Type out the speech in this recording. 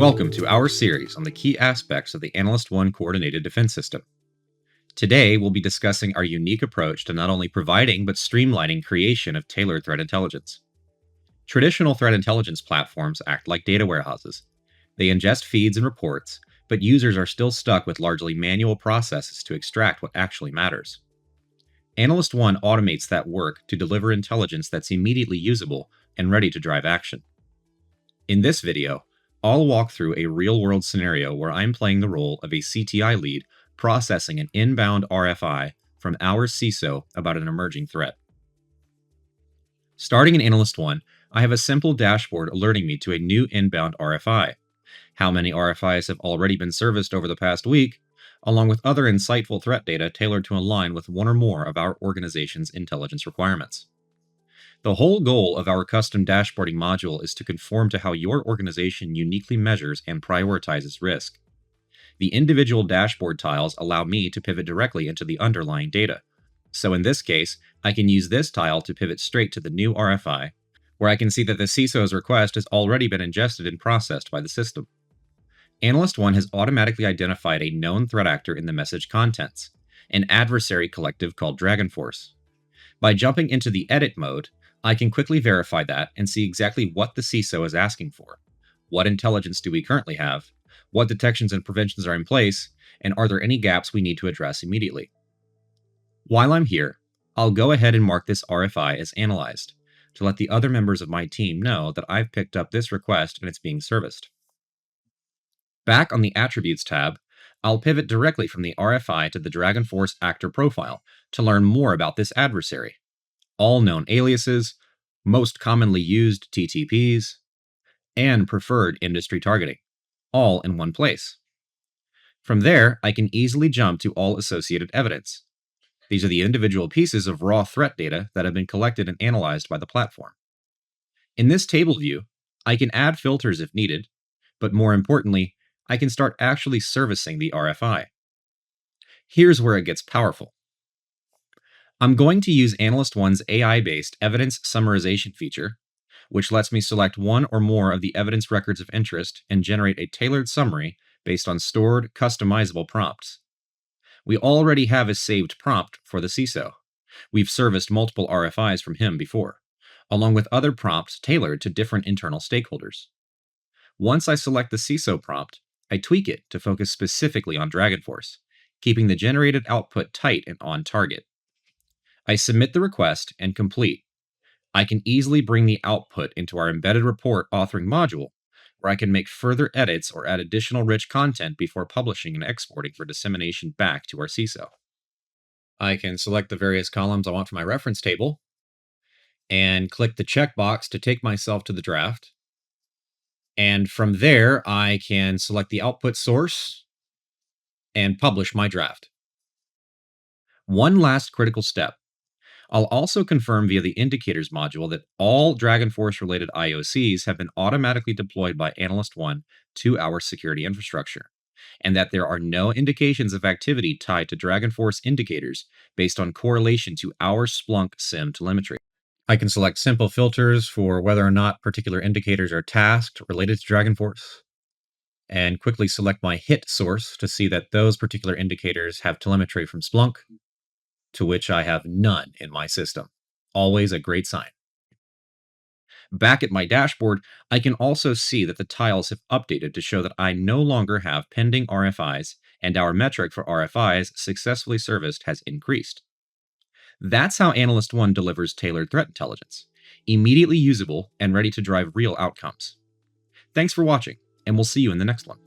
Welcome to our series on the key aspects of the Analyst1 Coordinated Defense System. Today, we'll be discussing our unique approach to not only providing but streamlining creation of tailored threat intelligence. Traditional threat intelligence platforms act like data warehouses. They ingest feeds and reports, but users are still stuck with largely manual processes to extract what actually matters. Analyst1 automates that work to deliver intelligence that's immediately usable and ready to drive action. In this video, I'll walk through a real-world scenario where I'm playing the role of a CTI lead processing an inbound RFI from our CISO about an emerging threat. Starting in Analyst1, I have a simple dashboard alerting me to a new inbound RFI, how many RFIs have already been serviced over the past week, along with other insightful threat data tailored to align with one or more of our organization's intelligence requirements. The whole goal of our custom dashboarding module is to conform to how your organization uniquely measures and prioritizes risk. The individual dashboard tiles allow me to pivot directly into the underlying data. So in this case, I can use this tile to pivot straight to the new RFI, where I can see that the CISO's request has already been ingested and processed by the system. Analyst1 has automatically identified a known threat actor in the message contents, an adversary collective called DragonForce. By jumping into the edit mode, I can quickly verify that and see exactly what the CISO is asking for. What intelligence do we currently have? What detections and preventions are in place? And are there any gaps we need to address immediately? While I'm here, I'll go ahead and mark this RFI as analyzed to let the other members of my team know that I've picked up this request and it's being serviced. Back on the Attributes tab, I'll pivot directly from the RFI to the DragonForce actor profile to learn more about this adversary. All known aliases, most commonly used TTPs, and preferred industry targeting, all in one place. From there, I can easily jump to all associated evidence. These are the individual pieces of raw threat data that have been collected and analyzed by the platform. In this table view, I can add filters if needed, but more importantly, I can start actually servicing the RFI. Here's where it gets powerful. I'm going to use Analyst1's AI-based evidence summarization feature, which lets me select one or more of the evidence records of interest and generate a tailored summary based on stored, customizable prompts. We already have a saved prompt for the CISO. We've serviced multiple RFIs from him before, along with other prompts tailored to different internal stakeholders. Once I select the CISO prompt, I tweak it to focus specifically on DragonForce, keeping the generated output tight and on target. I submit the request and complete. I can easily bring the output into our embedded report authoring module, where I can make further edits or add additional rich content before publishing and exporting for dissemination back to our CISO. I can select the various columns I want for my reference table, and click the checkbox to take myself to the draft. And from there, I can select the output source and publish my draft. One last critical step. I'll also confirm via the Indicators module that all DragonForce-related IOCs have been automatically deployed by Analyst1 to our security infrastructure, and that there are no indications of activity tied to DragonForce indicators based on correlation to our Splunk SIEM telemetry. I can select simple filters for whether or not particular indicators are tasked related to DragonForce, and quickly select my hit source to see that those particular indicators have telemetry from Splunk, to which I have none in my system. Always a great sign. Back at my dashboard, I can also see that the tiles have updated to show that I no longer have pending RFIs, and our metric for RFIs successfully serviced has increased. That's how Analyst1 delivers tailored threat intelligence, immediately usable and ready to drive real outcomes. Thanks for watching, and we'll see you in the next one.